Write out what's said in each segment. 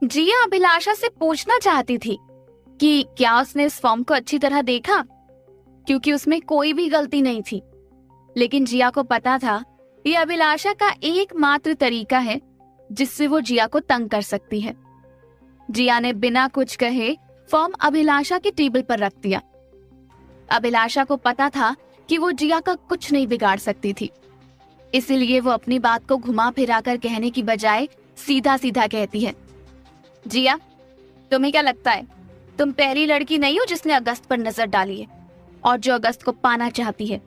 जिया अभिलाषा से पूछना चाहती थी कि क्या उसने इस फॉर्म को अच्छी तरह देखा, क्योंकि उसमें कोई भी गलती नहीं थी। लेकिन जिया को पता था ये अभिलाषा का एकमात्र तरीका है जिससे वो जिया को तंग कर सकती है। जिया ने बिना कुछ कहे फॉर्म अभिलाषा के टेबल पर रख दिया। अभिलाषा को पता था कि वो जिया का कुछ नहीं बिगाड़ सकती थी, इसलिए वो अपनी बात को घुमा फिरा कर कहने की बजाय सीधा सीधा कहती है, जिया, तुम्हें क्या लगता है तुम पहली लड़की नहीं हो जिसने अगस्त पर नजर डाली है और जो अगस्त को पाना चाहती है।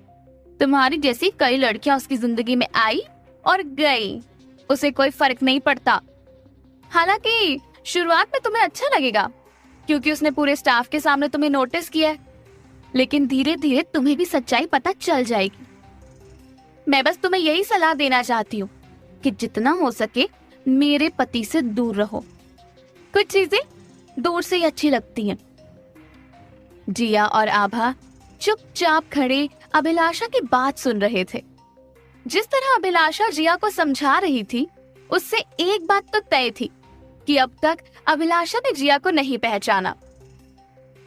तुम्हारी जैसी कई लड़कियां उसकी जिंदगी में आई और गई, उसे कोई फर्क नहीं पड़ता। हालांकि शुरुआत में तुम्हें अच्छा लगेगा क्योंकि उसने पूरे स्टाफ के सामने तुम्हें नोटिस किया है, लेकिन धीरे धीरे तुम्हें भी सच्चाई पता चल जाएगी। मैं बस तुम्हें यही सलाह देना चाहती हूँ कि जितना हो सके मेरे पति से दूर रहो। कुछ चीजें दूर से ही अच्छी लगती हैं। जिया और आभा चुपचाप खड़े अभिलाषा की बात सुन रहे थे। जिस तरह अभिलाषा जिया को समझा रही थी, उससे एक बात तो तय थी कि अब तक अभिलाषा ने जिया को नहीं पहचाना।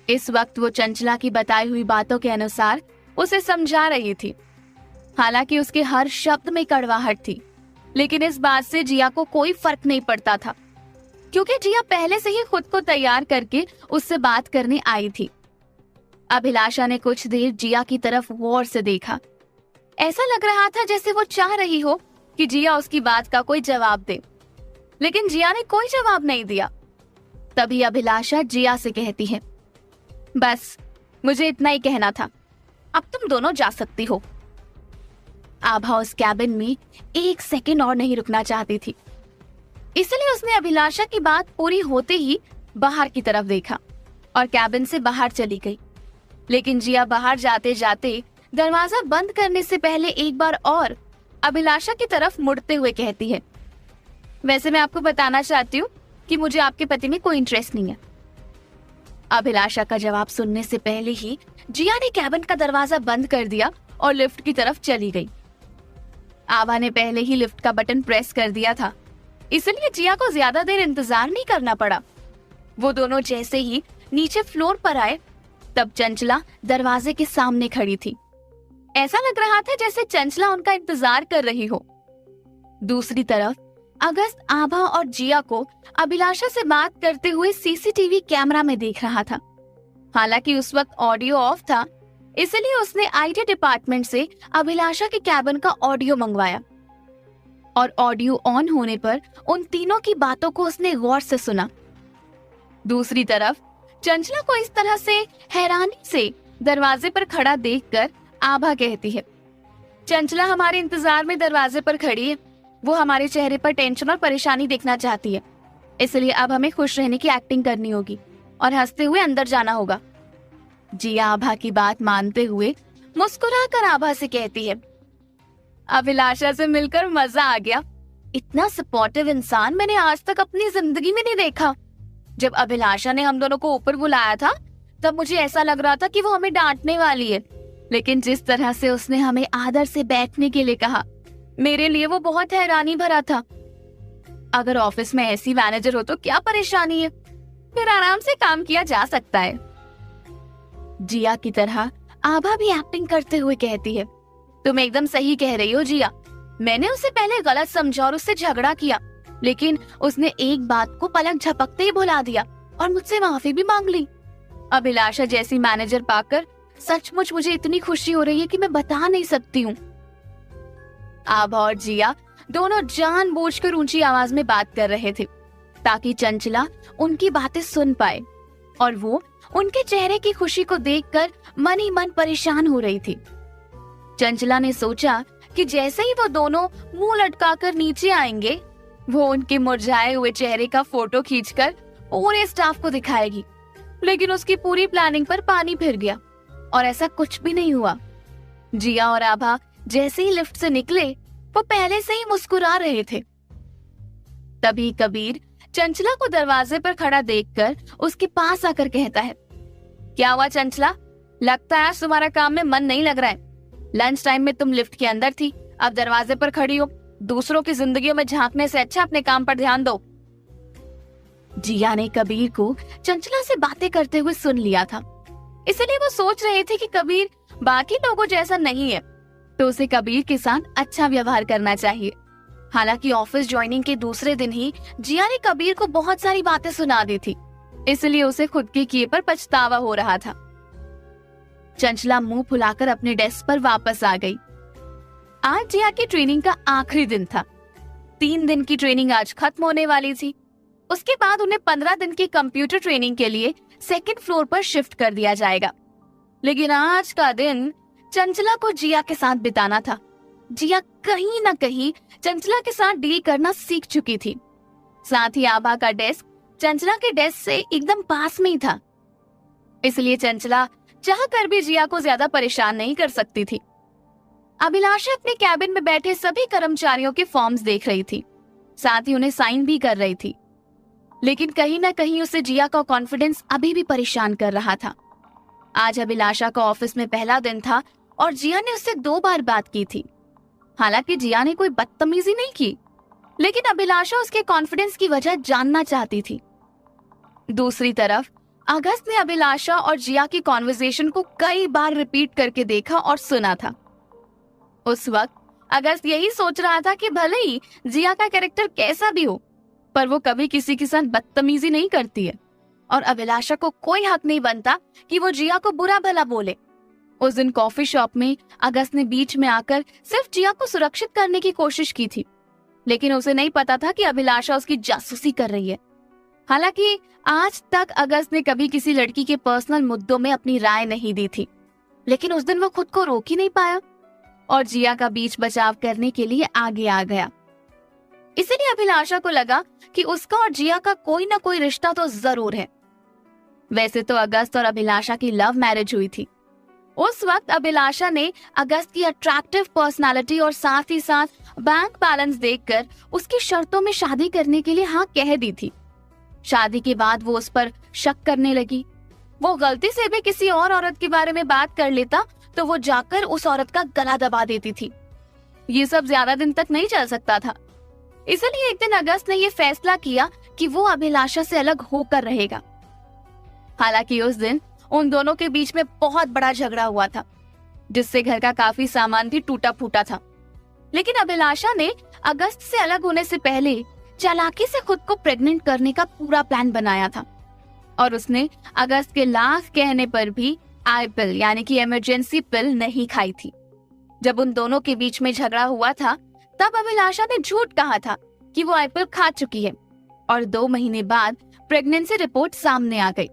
इस वक्त वो चंचला की बताई हुई बातों के अनुसार उसे समझा रही थी। हालांकि उसके हर शब्द में कड़वाहट थी, लेकिन इस बात से जिया को कोई फर्क नहीं पड़ता था, क्योंकि जिया पहले से ही खुद को तैयार करके उससे बात करने आई थी। अभिलाषा ने कुछ देर जिया की तरफ गौर से देखा। ऐसा लग रहा था जैसे वो चाह रही हो कि जिया उसकी बात का कोई जवाब दे, लेकिन जिया ने कोई जवाब नहीं दिया। तभी अभिलाषा जिया से कहती है, बस मुझे इतना ही कहना था, अब तुम दोनों जा सकती हो। आभा उस कैबिन में एक सेकंड और नहीं रुकना चाहती थी, इसलिए उसने अभिलाषा की बात पूरी होते ही बाहर की तरफ देखा और कैबिन से बाहर चली गई। लेकिन जिया बाहर जाते जाते दरवाजा बंद करने से पहले एक बार और अभिलाषा की तरफ मुड़ते हुए कहती है, वैसे मैं आपको बताना चाहती हूँ कि मुझे आपके पति में कोई इंटरेस्ट नहीं है। अभिलाषा का जवाब सुनने से पहले ही जिया ने कैबिन का दरवाजा बंद कर दिया और लिफ्ट की तरफ चली गई। आभा ने पहले ही लिफ्ट का बटन प्रेस कर दिया था, इसलिए जिया को ज्यादा देर इंतजार नहीं करना पड़ा। वो दोनों जैसे ही नीचे फ्लोर पर आए, तब चंचला दरवाजे के सामने खड़ी थी। ऐसा लग रहा था जैसे चंचला उनका इंतजार कर रही हो। दूसरी तरफ अगस्त आभा और जिया को अभिलाषा से बात करते हुए सीसीटीवी कैमरा में देख रहा था। हालांकि उस वक्त ऑडियो ऑफ था, इसलिए उसने आईटी डिपार्टमेंट से अभिलाषा के कैबिन का ऑडियो मंगवाया और ऑडियो ऑन होने पर उन तीनों की बातों को उसने गौर से सुना। दूसरी तरफ चंचला को इस तरह से हैरानी से दरवाजे पर खड़ा देखकर आभा कहती है, चंचला हमारे इंतजार में दरवाजे पर खड़ी है। वो हमारे चेहरे पर टेंशन और परेशानी देखना चाहती है, इसलिए अब हमें खुश रहने की एक्टिंग करनी होगी और हंसते हुए अंदर जाना होगा। जिया आभा की बात मानते हुए मुस्कुराकर आभा से कहती है, अभिलाषा से मिलकर मजा आ गया। इतना सपोर्टिव इंसान मैंने आज तक अपनी जिंदगी में नहीं देखा। जब अभिलाषा ने हम दोनों को ऊपर बुलाया था, तब मुझे ऐसा लग रहा था कि वो हमें डांटने वाली है, लेकिन जिस तरह से उसने हमें आदर से बैठने के लिए कहा, मेरे लिए वो बहुत हैरानी भरा था। अगर ऑफिस में ऐसी मैनेजर हो तो क्या परेशानी है, फिर आराम से काम किया जा सकता है। जिया की तरह आभा भी एक्टिंग करते हुए कहती है, तुम एकदम सही कह रही हो जिया। मैंने उसे पहले गलत समझा और उससे झगड़ा किया, लेकिन उसने एक बात को पलक झपकते ही भुला दिया और मुझसे माफी भी मांग ली। अभिलाषा जैसी मैनेजर पाकर सचमुच मुझे इतनी खुशी हो रही है कि मैं बता नहीं सकती हूँ। आभा और जिया दोनों जानबूझकर ऊंची आवाज में बात कर रहे थे ताकि चंचला उनकी बातें सुन पाए, और वो उनके चेहरे की खुशी को देखकर मन ही मन परेशान हो रही थी। चंचला ने सोचा कि जैसे ही वो दोनों मुंह लटकाकर नीचे आएंगे, वो उनके मुरझाए हुए चेहरे का फोटो खींचकर पूरे स्टाफ को दिखाएगी। लेकिन उसकी पूरी प्लानिंग पर पानी फिर गया और ऐसा कुछ भी नहीं हुआ। जिया और आभा जैसे ही लिफ्ट से निकले, वो पहले से ही मुस्कुरा रहे थे। तभी कबीर चंचला को दरवाजे पर खड़ा देखकर उसके पास आकर कहता है, क्या हुआ चंचला, लगता है आज तुम्हारा काम में मन नहीं लग रहा है। लंच टाइम में तुम लिफ्ट के अंदर थी, अब दरवाजे पर खड़ी हो। दूसरों की जिंदगियों में झांकने से अच्छा अपने काम पर ध्यान दो। जिया ने कबीर को चंचला से बातें करते हुए सुन लिया था, इसलिए वो सोच रहे थे कि कबीर बाकी लोगों जैसा नहीं है, तो उसे कबीर के साथ अच्छा व्यवहार करना चाहिए। हालांकि ऑफिस ज्वाइनिंग के दूसरे दिन ही जिया ने कबीर को बहुत सारी बातें सुना दी थी, इसलिए उसे खुद के किए पर पछतावा हो रहा था। चंचला मुंह फुलाकर अपने डेस्क पर वापस आ गई। आज जिया की ट्रेनिंग का आखिरी दिन था। 3 दिन की ट्रेनिंग आज खत्म होने वाली थी। उसके बाद उन्हें 15 दिन की कंप्यूटर ट्रेनिंग के लिए 2nd फ्लोर पर शिफ्ट कर दिया जाएगा। लेकिन आज का दिन चंचला को जिया के साथ बिताना था। जिया कहीं न कहीं चंचला के साथ डील करना सीख चुकी थी। साथ ही आभा का डेस्क चंचला के डेस्क से एकदम पास में ही था, इसलिए चंचला चाह कर भी जिया को ज्यादा परेशान नहीं कर सकती थी। अभिलाषा अपने कैबिन में बैठे सभी कर्मचारियों के फॉर्म्स देख रही थी, साथ ही उन्हें साइन भी कर रही थी। लेकिन कहीं न कहीं उसे जिया का कॉन्फिडेंस अभी भी परेशान कर रहा था। आज अभिलाषा का ऑफिस में पहला दिन था और जिया ने उससे 2 बार बात की थी। हालांकि जिया ने कोई बदतमीजी नहीं की, लेकिन अभिलाषा उसके कॉन्फिडेंस की वजह जानना चाहती थी। दूसरी तरफ अगस्त ने अभिलाषा और जिया की कॉन्वर्सेशन को कई बार रिपीट करके देखा और सुना था। उस वक्त अगस्त यही सोच रहा था कि भले ही जिया का कैरेक्टर कैसा भी हो, पर वो कभी किसी के साथ बदतमीजी नहीं करती है और अभिलाषा को कोई हक नहीं बनता कि वो जिया को बुरा भला बोले। उस दिन कॉफी शॉप में अगस्त ने बीच में आकर सिर्फ जिया को सुरक्षित करने की कोशिश की थी, लेकिन उसे नहीं पता था कि अभिलाषा उसकी जासूसी कर रही है। हालांकि आज तक अगस्त ने कभी किसी लड़की के पर्सनल मुद्दों में अपनी राय नहीं दी थी, लेकिन उस दिन वो खुद को रोक ही नहीं पाया और जिया का बीच बचाव करने के लिए आगे आ गया। इसलिए अभिलाषा को लगा कि उसका और जिया का कोई ना कोई रिश्ता तो जरूर है। वैसे तो अगस्त और अभिलाषा की लव मैरिज हुई थी। उस वक्त अभिलाषा ने अगस्त की अट्रैक्टिव पर्सनालिटी और साथ ही साथ बैंक बैलेंस देखकर उसकी शर्तों में शादी करने के लिए हाँ कह दी थी। शादी के बाद वो उस पर शक करने लगी। वो गलती से भी किसी और औरत के बारे में बात कर लेता तो वो जाकर उस औरत का गला दबा देती थी। ये सब ज्यादा दिन तक नहीं चल सकता था, इसलिए एक दिन अगस्त ने ये फैसला किया कि वो अभिलाषा से अलग होकर रहेगा। हालांकि उस दिन उन दोनों के बीच में बहुत बड़ा झगड़ा हुआ था, जिससे घर का काफी सामान भी टूटा फूटा था। लेकिन अभिलाषा ने अगस्त से अलग होने से पहले चालाकी से खुद को प्रेग्नेंट करने का पूरा प्लान बनाया था और उसने अगस्त के लाख कहने पर भी आई पिल यानी कि इमरजेंसी पिल नहीं खाई थी। जब उन दोनों के बीच में झगड़ा हुआ था तब अभिलाषा ने झूठ कहा था कि वो आई पिल खा चुकी है और 2 महीने बाद प्रेगनेंसी रिपोर्ट सामने आ गई।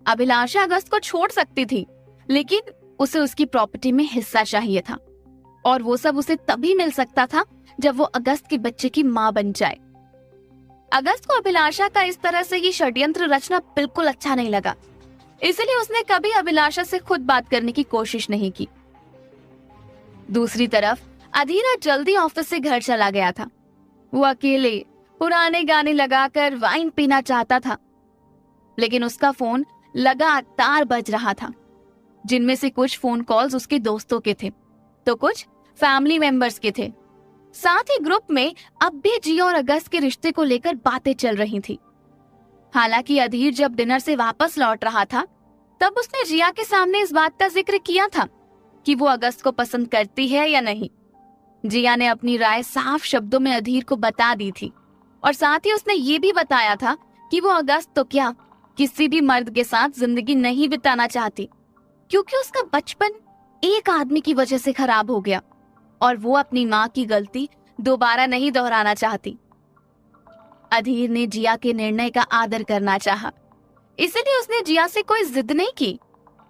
अभिलाषा अगस्त को छोड़ सकती थी, लेकिन उसे उसकी प्रॉपर्टी में हिस्सा चाहिए था और वो सब उसे तभी मिल सकता था जब वो अगस्त के बच्चे की माँ बन जाए। अगस्त को अभिलाषा का इस तरह से ये षड्यंत्र रचना बिल्कुल अच्छा नहीं लगा, इसलिए उसने कभी अभिलाषा से खुद बात करने की कोशिश नहीं की। दूसरी तरफ अधीरा जल्दी ऑफिस से घर चला गया था। वो अकेले पुराने गाने लगाकर वाइन पीना चाहता था, लेकिन उसका फोन लगातार बज रहा था, जिनमें से कुछ फोन कॉल्स उसके दोस्तों के थे तो कुछ फैमिली मेंबर्स के थे। साथ ही ग्रुप में अब भी जिया और अगस्त के रिश्ते को लेकर बातें चल रही थी। हालांकि अधीर जब डिनर से वापस लौट रहा था तब उसने जिया के सामने इस बात का जिक्र किया था कि वो अगस्त को पसंद करती है या नहीं। जिया ने अपनी राय साफ शब्दों में अधीर को बता दी थी और साथ ही उसने ये भी बताया था कि वो अगस्त तो क्या किसी भी मर्द के साथ जिंदगी नहीं बिताना चाहती, क्योंकि उसका बचपन एक आदमी की वजह से खराब हो गया और वो अपनी माँ की गलती दोबारा नहीं दोहराना चाहती। अधीर ने जिया के निर्णय का आदर करना चाहा, इसलिए उसने जिया से कोई जिद नहीं की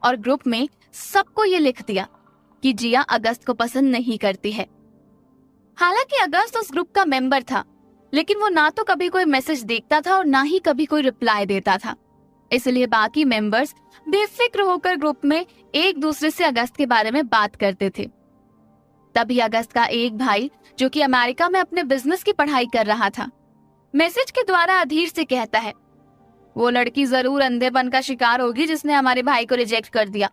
और ग्रुप में सबको ये लिख दिया कि जिया अगस्त को पसंद नहीं करती है। हालांकि अगस्त उस ग्रुप का मेंबर था, लेकिन वो ना तो कभी कोई मैसेज देखता था और ना ही कभी कोई रिप्लाई देता था, इसलिए बाकी मेंबर्स बेफिक्र होकर ग्रुप में एक दूसरे से अगस्त के बारे में बात करते थे। तभी अगस्त का एक भाई, जो कि अमेरिका में अपने बिजनेस की पढ़ाई कर रहा था, मैसेज के द्वारा अधीर से कहता है, वो लड़की जरूर अंधेपन का शिकार होगी जिसने हमारे भाई को रिजेक्ट कर दिया।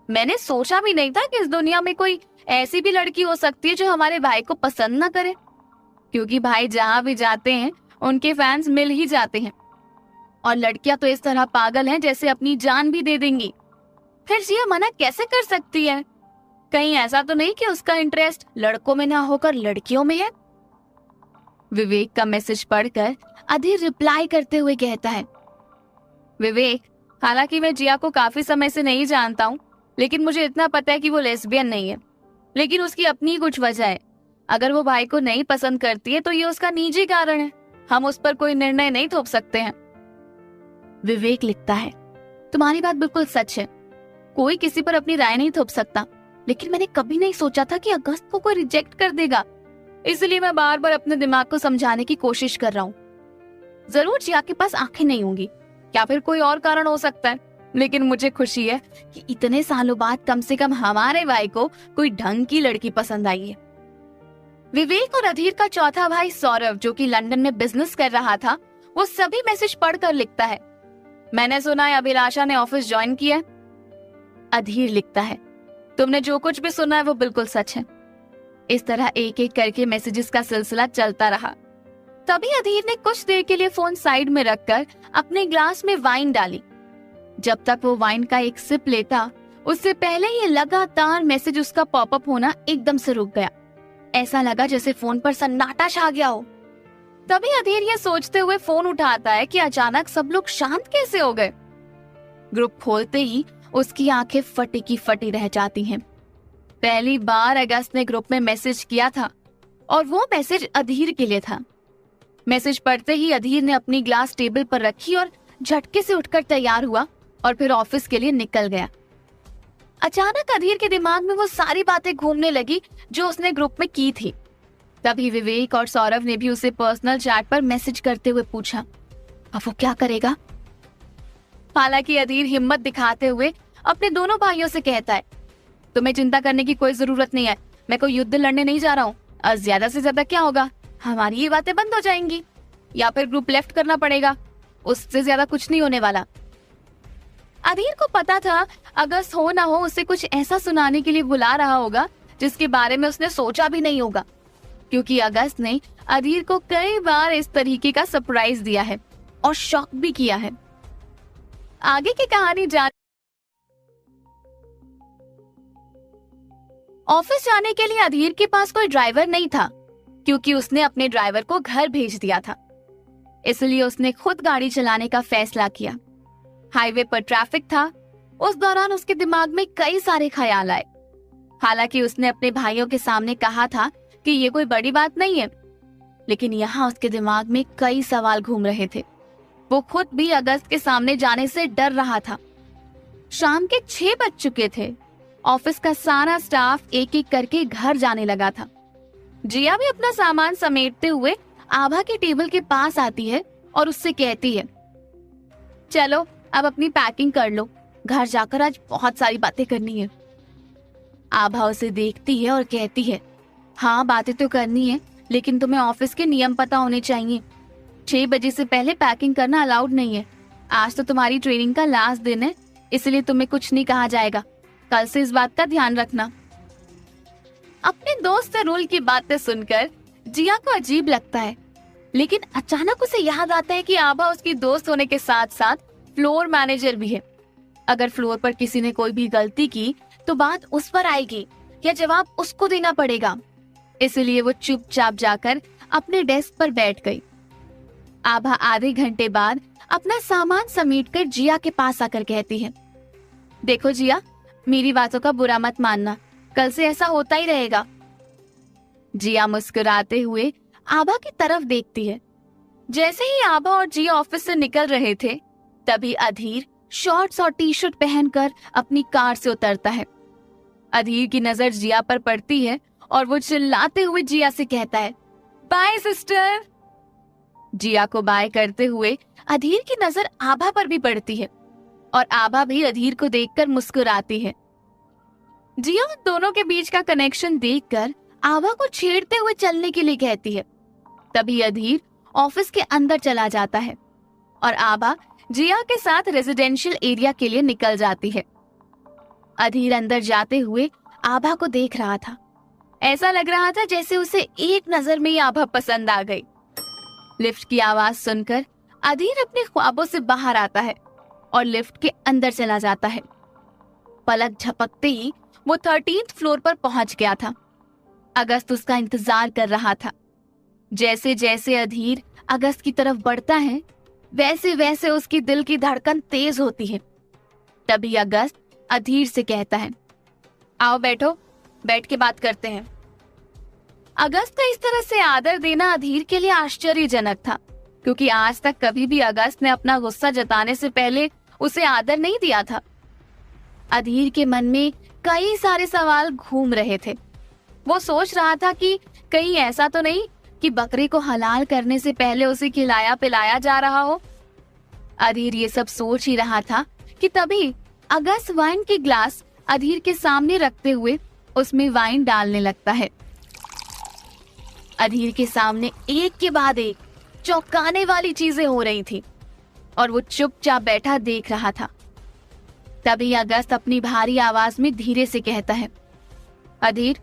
मैंने सोचा भी नहीं था कि इस दुनिया में कोई ऐसी भी लड़की हो सकती है जो हमारे भाई को पसंद ना करे, क्योंकि भाई जहाँ भी जाते हैं उनके फैंस मिल ही जाते हैं। और लड़कियां तो इस तरह पागल हैं जैसे अपनी जान भी दे देंगी। फिर जिया मना कैसे कर सकती है? कहीं ऐसा तो नहीं कि उसका इंटरेस्ट लड़कों में ना होकर लड़कियों में है? विवेक का मैसेज पढ़कर अधीर रिप्लाई करते हुए कहता है, विवेक, हालांकि मैं जिया को काफी समय से नहीं जानता हूँ, लेकिन मुझे इतना पता है कि वो लेस्बियन नहीं है। लेकिन उसकी अपनी कुछ वजह है। अगर वो भाई को नहीं पसंद करती है तो ये उसका निजी कारण है। हम उस पर कोई निर्णय नहीं थोप सकते हैं। विवेक लिखता है, तुम्हारी बात बिल्कुल सच है। कोई किसी पर अपनी राय नहीं थोप सकता, लेकिन मैंने कभी नहीं सोचा था कि अगस्त को कोई रिजेक्ट कर देगा। इसलिए मैं बार बार अपने दिमाग को समझाने की कोशिश कर रहा हूँ। जरूर जिया के पास आंखें नहीं होंगी, या फिर कोई और कारण हो सकता है, लेकिन मुझे खुशी है कि इतने सालों बाद कम से कम हमारे भाई को कोई ढंग की लड़की पसंद आई है। विवेक और अधीर का चौथा भाई सौरभ, जो कि लंदन में बिजनेस कर रहा था, वो सभी मैसेज पढ़कर लिखता है, मैंने सुना है अभिलाषा ने ऑफिस ज्वाइन किया है। अधीर लिखता है, तुमने जो कुछ भी सुना है वो बिल्कुल सच है। इस तरह एक एक करके मैसेजेस का सिलसिला चलता रहा। तभी अधीर ने कुछ देर के लिए फोन साइड में रखकर अपने ग्लास में वाइन डाली। जब तक वो वाइन का एक सिप लेता, उससे पहले ही लगातार मैसेज उसका पॉपअप होना एकदम से रुक गया। ऐसा लगा जैसे फोन पर सन्नाटा छा गया हो। तभी अधीर ये सोचते हुए फोन उठाता है कि अचानक सब लोग शांत कैसे हो गए। ग्रुप खोलते ही उसकी आंखें फटी की फटी रह जाती हैं। पहली बार अगस्त ने ग्रुप में मैसेज किया था और वो मैसेज अधीर के लिए था। मैसेज पढ़ते ही अधीर ने अपनी ग्लास टेबल पर रखी और झटके से उठकर तैयार हुआ और फिर ऑफिस के लिए निकल गया। अचानक अधीर के दिमाग में वो सारी बातें घूमने लगी जो उसने ग्रुप में की थी। तभी विवेक और सौरभ ने भी उसे पर्सनल चैट पर मैसेज करते हुए पूछा, अब वो क्या करेगा? हालांकि अधीर हिम्मत दिखाते हुए अपने दोनों भाइयों से कहता है, तुम्हें चिंता करने की कोई जरूरत नहीं है। मैं कोई युद्ध लड़ने नहीं जा रहा हूँ। और ज्यादा से ज्यादा क्या होगा, हमारी ये बातें बंद हो जाएंगी या फिर ग्रुप लेफ्ट करना पड़ेगा। उससे ज्यादा कुछ नहीं होने वाला। अधीर को पता था अगस्त हो ना हो उसे कुछ ऐसा सुनाने के लिए बुला रहा होगा जिसके बारे में उसने सोचा भी नहीं होगा, क्योंकि अगस्त ने अधीर को कई बार इस तरीके का सरप्राइज दिया है और शॉक भी किया है। आगे की कहानी जान। ऑफिस जाने के लिए अधीर के पास कोई ड्राइवर नहीं था, क्योंकि उसने अपने ड्राइवर को घर भेज दिया था। इसलिए उसने खुद गाड़ी चलाने का फैसला किया। हाईवे पर ट्रैफिक था। उस दौरान उसके दिमाग में कई सारे ख्याल आए। हालांकि उसने अपने भाइयों के सामने कहा था कि ये कोई बड़ी बात नहीं है, लेकिन यहाँ उसके दिमाग में कई सवाल घूम रहे थे। वो खुद भी अगस्त के सामने जाने से डर रहा था। शाम के 6 बज चुके थे। ऑफिस का सारा स्टाफ एक एक करके घर जाने लगा था। जिया भी अपना सामान समेटते हुए आभा के टेबल के पास आती है और उससे कहती है, चलो अब अपनी पैकिंग कर लो, घर जाकर आज बहुत सारी बातें करनी है। आभा उसे देखती है और कहती है, हाँ बातें तो करनी है, लेकिन तुम्हें ऑफिस के नियम पता होने चाहिए। 6 बजे से पहले पैकिंग करना अलाउड नहीं है। आज तो तुम्हारी ट्रेनिंग का लास्ट दिन है, इसलिए तुम्हें कुछ नहीं कहा जाएगा। कल से इस बात का ध्यान रखना। अपने दोस्त से रूल की बातें सुनकर जिया को अजीब लगता है, लेकिन अचानक उसे याद आता है कि आभा उसकी दोस्त होने के साथ साथ फ्लोर मैनेजर भी है। अगर फ्लोर पर किसी ने कोई भी गलती की तो बात उस पर आएगी या जवाब उसको देना पड़ेगा। इसलिए वो चुपचाप जाकर अपने डेस्क पर बैठ गई। आभा आधे घंटे बाद अपना सामान समेटकर जिया के पास आकर कहती है, देखो जिया, मेरी बातों का बुरा मत मानना, कल से ऐसा होता ही रहेगा। जिया मुस्कुराते हुए आभा की तरफ देखती है। जैसे ही आभा और जिया ऑफिस से निकल रहे थे, तभी अधीर शॉर्ट्स और टी शर्ट पहनकर अपनी कार से उतरता है। अधीर की नजर जिया पर पड़ती है और वो चिल्लाते हुए जिया से कहता है, बाय सिस्टर। जिया को बाय करते हुए अधीर की नजर आभा पर भी पड़ती है और आभा भी अधीर को देखकर मुस्कुराती है। जिया उन दोनों के बीच का कनेक्शन देखकर आभा को छेड़ते हुए चलने के लिए कहती है। तभी अधीर ऑफिस के अंदर चला जाता है और आभा जिया के साथ रेजिडेंशियल एरिया के लिए निकल जाती है। अधीर अंदर जाते हुए आभा को देख रहा था। ऐसा लग रहा था जैसे उसे एक नजर में ही आभा पसंद आ गई। लिफ्ट की आवाज सुनकर अधीर अपने ख्वाबों से बाहर आता है और लिफ्ट के अंदर चला जाता है। पलक झपकते ही वो 13th फ्लोर पर पहुंच गया था। अगस्त उसका इंतजार कर रहा था। जैसे जैसे अधीर अगस्त की तरफ बढ़ता है, वैसे वैसे उसकी दिल की धड़कन तेज होती है। तभी अगस्त अधीर से कहता है, आओ बैठो, बैठ के बात करते हैं। अगस्त का इस तरह से आदर देना अधीर के लिए आश्चर्यजनक था, क्योंकि आज तक कभी भी अगस्त ने अपना गुस्सा जताने से पहले उसे आदर नहीं दिया था। अधीर के मन में कई सारे सवाल घूम रहे थे। वो सोच रहा था कि कहीं ऐसा तो नहीं कि बकरी को हलाल करने से पहले उसे खिलाया पिलाया जा रहा हो। अधीर ये सब सोच ही रहा था कि तभी अगस्त वाइन की ग्लास अधीर के सामने रखते हुए उसमें वाइन डालने लगता है। अधीर के सामने एक के बाद एक चौंकाने वाली चीजें हो रही थी और वो चुपचाप बैठा देख रहा था। तभी अगस्त अपनी भारी आवाज में धीरे से कहता है, अधीर,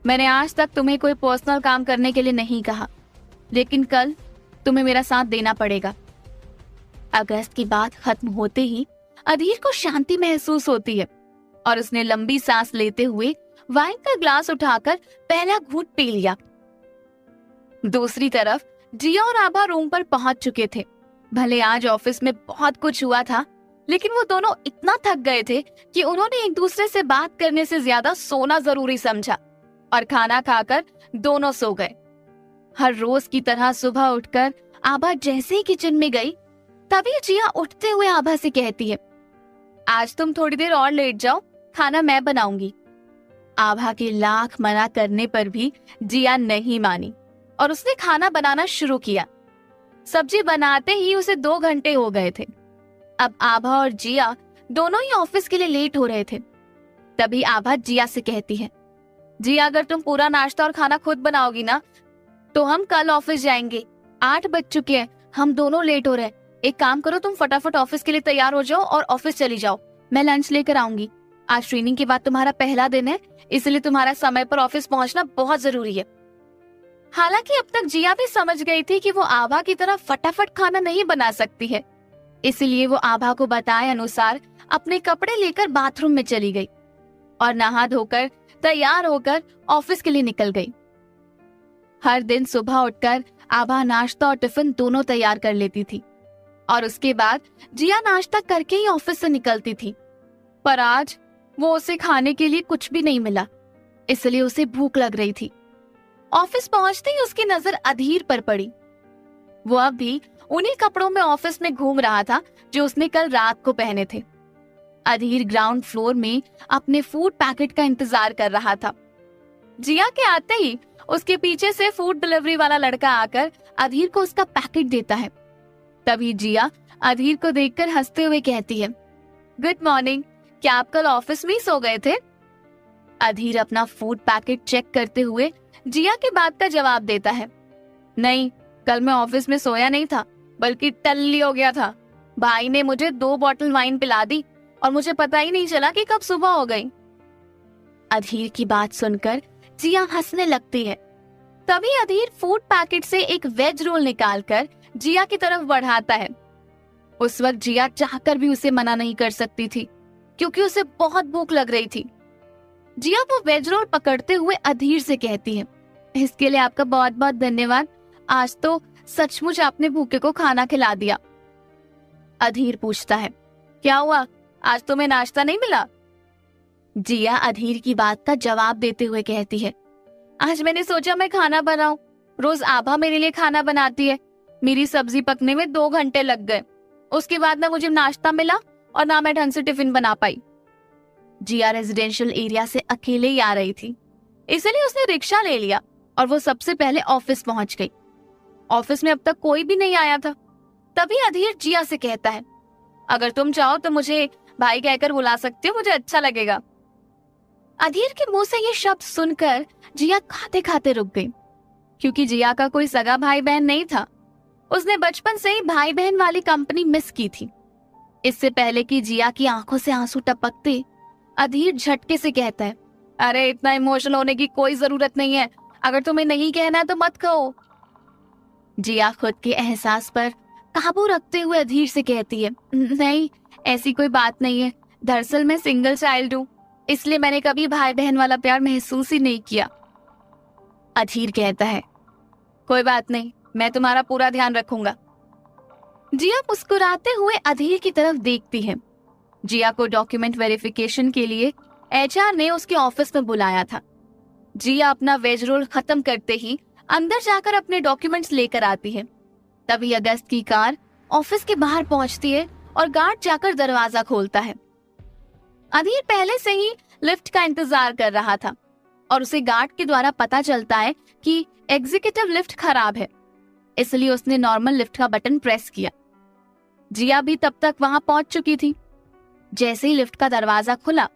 मैंने आज तक तुम्हें कोई पर्सनल काम करने के लिए नहीं कहा, लेकिन कल तुम्हें मेरा साथ देना पड़ेगा। अगस्त की बात खत्म होते ही अधीर को शांति महसूस होती है और उसने लंबी सांस लेते हुए वाइन का ग्लास उठाकर पहला घूंट पी लिया। दूसरी तरफ जिया और आभा रूम पर पहुंच चुके थे। भले आज ऑफिस में बहुत कुछ हुआ था, लेकिन वो दोनों इतना थक गए थे कि उन्होंने एक दूसरे से बात करने से ज्यादा सोना जरूरी समझा और खाना खाकर दोनों सो गए। हर रोज की तरह सुबह उठकर आभा जैसे ही किचन में गई, तभी जिया उठते हुए आभा से कहती है, आज तुम थोड़ी देर और लेट जाओ, खाना मैं बनाऊंगी। आभा के लाख मना करने पर भी जिया नहीं मानी और उसने खाना बनाना शुरू किया। सब्जी बनाते ही उसे 2 घंटे हो गए थे। अब आभा और जिया दोनों ही ऑफिस के लिए लेट हो रहे थे। तभी आभा जिया से कहती है, जिया, अगर तुम पूरा नाश्ता और खाना खुद बनाओगी ना, तो हम कल ऑफिस जाएंगे। 8 बज चुके हैं, हम दोनों लेट हो रहे हैं। एक काम करो, तुम फटाफट ऑफिस के लिए तैयार हो जाओ और ऑफिस चली जाओ। मैं लंच लेकर आऊंगी। आज ट्रेनिंग के बाद तुम्हारा पहला दिन है, इसलिए तुम्हारा समय पर ऑफिस पहुंचना बहुत जरूरी है। हालांकि अब तक जिया भी समझ गई थी कि वो आभा की तरह फटाफट खाना नहीं बना सकती है, इसलिए वो आभा को बताए अनुसार अपने कपड़े लेकर बाथरूम में चली गई और नहा धोकर तैयार होकर ऑफिस के लिए निकल गई। हर दिन सुबह उठकर आभा नाश्ता और टिफिन दोनों तैयार कर लेती थी और उसके बाद जिया नाश्ता करके ही ऑफिस से निकलती थी। पर आज वो उसे खाने के लिए कुछ भी नहीं मिला, इसलिए उसे भूख लग रही थी। ऑफिस पहुंचते ही उसकी नजर अधीर पर पड़ी। वो अब भी उन्हीं कपड़ों में ऑफिस में घूम रहा था जो उसने कल रात को पहने थे। अधीर ग्राउंड फ्लोर में अपने फूड पैकेट का इंतजार कर रहा था। जिया के आते ही उसके पीछे से फूड डिलीवरी वाला लड़का आकर अधीर को उसका पैकेट देता है। तभी जिया अधीर को देखकर हंसते हुए कहती है, गुड मॉर्निंग, क्या आप कल ऑफिस में ही सो गए थे? अधीर अपना फूड पैकेट चेक करते हुए जिया की बात का जवाब देता है, नहीं, कल मैं ऑफिस में सोया नहीं था, बल्कि टल्ली हो गया था। भाई ने मुझे 2 बॉटल वाइन पिला दी और मुझे पता ही नहीं चला कि कब सुबह हो गई। अधीर की बात सुनकर जिया हंसने लगती है। तभी अधीर फूड पैकेट से एक वेज रोल निकालकर जिया की तरफ बढ़ाता है। उस वक्त जिया चाहकर भी उसे मना नहीं कर सकती थी, क्योंकि उसे बहुत भूख लग रही थी। जिया वो वेज रोल पकड़ते हुए अधीर से कहती है, इसके लिए आपका बहुत बहुत धन्यवाद, आज तो सचमुच आपने भूखे को खाना खिला दिया। अधीर पूछता है, क्या हुआ, आज तुम्हें नाश्ता नहीं मिला? जिया अधीर की बात का जवाब देते हुए कहती है, आज मैंने सोचा मैं खाना बनाऊं। रोज आभा मेरे लिए खाना बनाती है, मेरी सब्जी पकने में 2 घंटे लग गए। उसके बाद ना मुझे नाश्ता मिला और ना मैं ढंग से टिफिन बना पाई। जिया रेजिडेंशियल एरिया से अकेले ही आ रही थी, इसलिए उसने रिक्शा ले लिया और वो सबसे पहले ऑफिस पहुंच गई। ऑफिस में अब तक कोई भी नहीं आया था। तभी अधीर जिया से कहता है, अगर तुम चाहो तो मुझे भाई कहकर बुला सकते हो, मुझे अच्छा लगेगा। अधीर के मुंह से ये शब्द सुनकर जिया खाते खाते रुक गई, क्योंकि जिया का कोई सगा भाई बहन नहीं था। उसने बचपन से ही भाई बहन वाली कंपनी मिस की थी। इससे पहले कि जिया की आंखों से आंसू टपकते, अधीर झटके से कहता है, अरे इतना इमोशनल होने की कोई जरूरत नहीं है, अगर तुम्हें नहीं कहना है तो मत कहो। जिया खुद के एहसास पर काबू रखते हुए अधीर से कहती है, नहीं ऐसी कोई बात नहीं है, दरअसल मैं सिंगल चाइल्ड हूँ, इसलिए मैंने कभी भाई बहन वाला प्यार महसूस ही नहीं किया। अधीर कहता है, कोई बात नहीं, मैं तुम्हारा पूरा ध्यान रखूंगा। जिया मुस्कुराते हुए अधीर की तरफ देखती है। जिया को डॉक्यूमेंट वेरिफिकेशन के लिए एचआर ने उसके ऑफिस में बुलाया था। जिया अपना वेज रोल खत्म करते ही अंदर जाकर अपने डॉक्यूमेंट्स लेकर आती है। तभी अगस्त की कार ऑफिस के बाहर पहुंचती है और गार्ड जाकर दरवाजा खोलता है। अधीर पहले से ही लिफ्ट का इंतजार कर रहा था और उसे गार्ड के द्वारा पता चलता है कि एग्जीक्यूटिव लिफ्ट खराब है, इसलिए उसने नॉर्मल लिफ्ट का बटन प्रेस किया। जिया भी तब तक वहां पहुंच चुकी थी। जैसे ही लिफ्ट का दरवाजा खुला,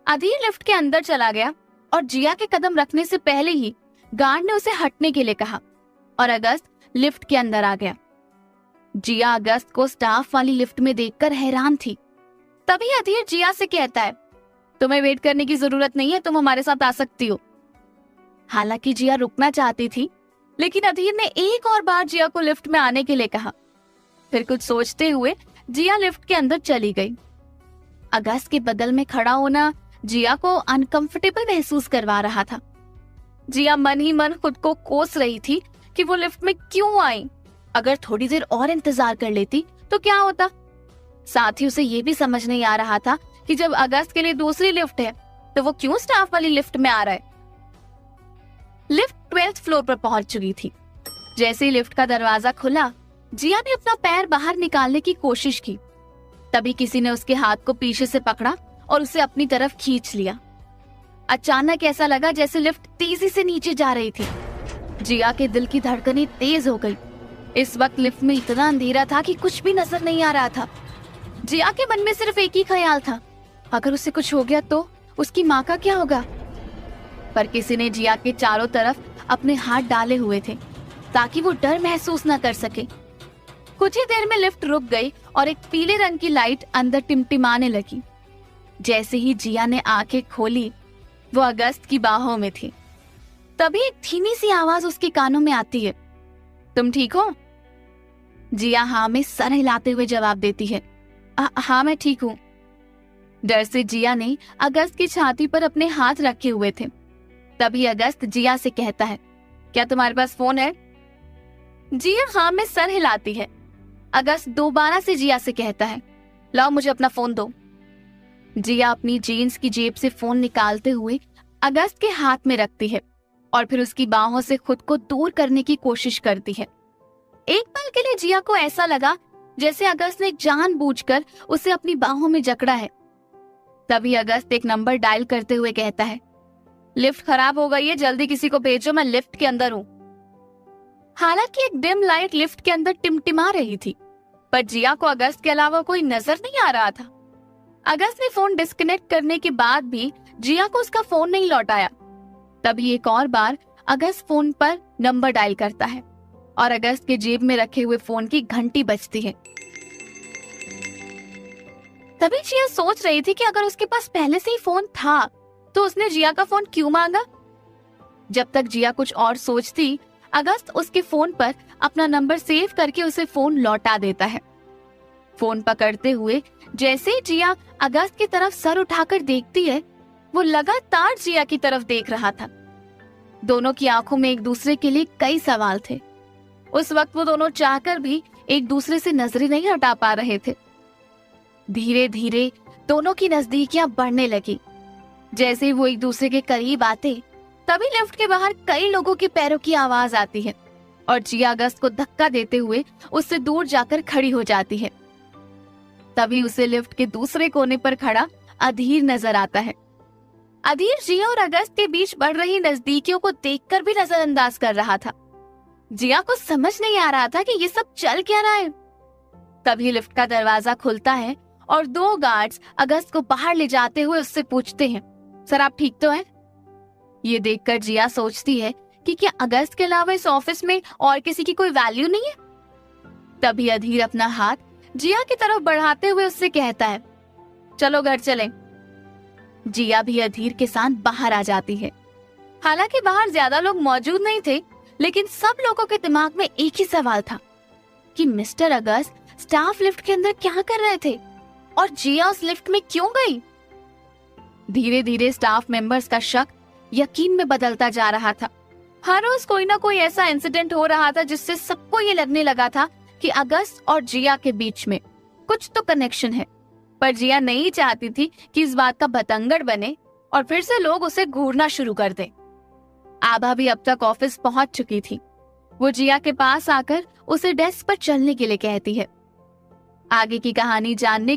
अधीर लिफ्ट के अंदर चला गया और जिया के कदम रखने से पहले ही गार्ड ने उसे हटने के लिए कहा और अगस्त लिफ्ट के अंदर आ गया। जिया अगस्त को स्टाफ वाली लिफ्ट में देखकर हैरान थी। तभी अधीर जिया से कहता है, तुम्हें वेट करने की जरूरत नहीं है, तुम हमारे साथ आ सकती हो। हालांकि जिया रुकना चाहती थी, लेकिन अधीर ने एक और बार जिया को लिफ्ट में आने के लिए कहा। फिर कुछ सोचते हुए जिया लिफ्ट के अंदर चली गई। अगस्त के बगल में खड़ा होना जिया को अनकंफर्टेबल महसूस करवा रहा था। जिया मन ही मन खुद को कोस रही थी कि वो लिफ्ट में क्यों आई। अगर थोड़ी देर और इंतजार कर लेती तो क्या होता। साथ ही उसे ये भी समझ नहीं आ रहा था कि जब अगस्त के लिए दूसरी लिफ्ट है तो वो क्यों स्टाफ वाली लिफ्ट में आ रहा है। लिफ्ट 12th फ्लोर पर पहुंच चुकी थी। जैसे ही लिफ्ट का दरवाजा खुला, जिया ने अपना पैर बाहर निकालने की कोशिश की। तभी किसी ने उसके हाथ को पीछे से पकड़ा और उसे अपनी तरफ खींच लिया। अचानक ऐसा लगा जैसे लिफ्ट तेजी से नीचे जा रही थी। जिया के दिल की धड़कनें तेज हो गई। इस वक्त लिफ्ट में इतना अंधेरा था कि कुछ भी नजर नहीं आ रहा था। जिया के मन में सिर्फ एक ही ख्याल था, अगर उसे कुछ हो गया तो उसकी माँ का क्या होगा। पर किसी ने जिया के चारों तरफ अपने हाथ डाले हुए थे ताकि वो डर महसूस न कर सके। कुछ ही देर में लिफ्ट रुक गई और एक पीले रंग की लाइट अंदर टिमटिमाने लगी। जैसे ही जिया ने आंखें खोली, वो अगस्त की बाहों में थी। तभी एक धीमी सी आवाज उसके कानों में आती है, तुम ठीक हो? जिया हाँ में सर हिलाते हुए जवाब देती है, हाँ मैं ठीक हूँ। डर से जिया ने अगस्त की छाती पर अपने हाथ रखे हुए थे। तभी अगस्त जिया से कहता है, क्या तुम्हारे पास फोन है? जिया हाँ में सर हिलाती है। अगस्त दोबारा से जिया से कहता है, लाओ मुझे अपना फोन दो। जिया अपनी जीन्स की जेब से फोन निकालते हुए अगस्त के हाथ में रखती है और फिर उसकी बाहों से खुद को दूर करने की कोशिश करती है। एक पल के लिए जिया को ऐसा लगा जैसे अगस्त ने जानबूझकर उसे अपनी बाहों में जकड़ा है। तभी अगस्त एक नंबर डायल करते हुए कहता है, लिफ्ट खराब हो गई है, जल्दी किसी को भेजो, मैं लिफ्ट के अंदर हूँ। हालांकि एक डिम लाइट लिफ्ट के अंदर टिमटिमा रही थी, पर जिया को अगस्त के अलावा कोई नजर नहीं आ रहा था। अगस्त ने फोन डिस्कनेक्ट करने के बाद भी जिया को उसका फोन नहीं लौटाया। तभी एक और बार अगस्त फोन पर नंबर डायल करता है और अगस्त के जेब में रखे हुए फोन की घंटी बजती है। तभी जिया सोच रही थी कि अगर उसके पास पहले से ही फोन था तो उसने जिया का फोन क्यों मांगा। जब तक जिया कुछ और सोचती, अगस्त उसके फोन पर अपना नंबर सेव करके उसे फोन लौटा देता है। फोन पकड़ते हुए जैसे ही जिया अगस्त की तरफ सर उठाकर देखती है, वो लगातार जिया की तरफ देख रहा था। दोनों की आंखों में एक दूसरे के लिए कई सवाल थे। उस वक्त वो दोनों चाहकर भी एक दूसरे से नजरें नहीं हटा पा रहे थे। धीरे धीरे दोनों की नजदीकियां बढ़ने लगी। जैसे ही वो एक दूसरे के करीब आते, तभी लिफ्ट के बाहर कई लोगों के पैरों की आवाज आती है और जिया अगस्त को धक्का देते हुए उससे दूर जाकर खड़ी हो जाती है। तभी उसे लिफ्ट के दूसरे कोने पर खड़ा अधीर नजर आता है। अधीर जिया और अगस्त के बीच बढ़ रही नजदीकियों को देखकर भी नजरअंदाज कर रहा था। जिया को समझ नहीं आ रहा था कि ये सब चल क्या रहा है। तभी लिफ्ट का दरवाजा खुलता है और दो गार्ड्स अगस्त को बाहर ले जाते हुए उससे पूछते हैं, सर आप ठीक तो हैं? ये देखकर जिया सोचती है कि क्या अगस्त के अलावा इस ऑफिस में और किसी की कोई वैल्यू नहीं है। तभी अधीर अपना हाथ जिया की तरफ बढ़ाते हुए उससे कहता है, चलो घर चलें। जिया भी अधीर के साथ बाहर आ जाती है। हालांकि बाहर ज्यादा लोग मौजूद नहीं थे, लेकिन सब लोगों के दिमाग में एक ही सवाल था, कि मिस्टर अगस्त स्टाफ लिफ्ट के अंदर क्या कर रहे थे और जिया उस लिफ्ट में क्यों गई। धीरे धीरे स्टाफ मेंबर्स का शक यकीन में बदलता जा रहा था। हर रोज कोई ना कोई ऐसा इंसिडेंट हो रहा था जिससे सबको ये लगने लगा था कि अगस्त और जिया के बीच में कुछ तो कनेक्शन है। पर जिया नहीं चाहती थी कि इस बात का बतंगड़ बने और फिर से लोग उसे घूरना शुरू कर दें। आभा भी अब तक ऑफिस पहुंच चुकी थी। वो जिया के पास आकर उसे डेस्क पर चलने के लिए कहती है। आगे की कहानी जानने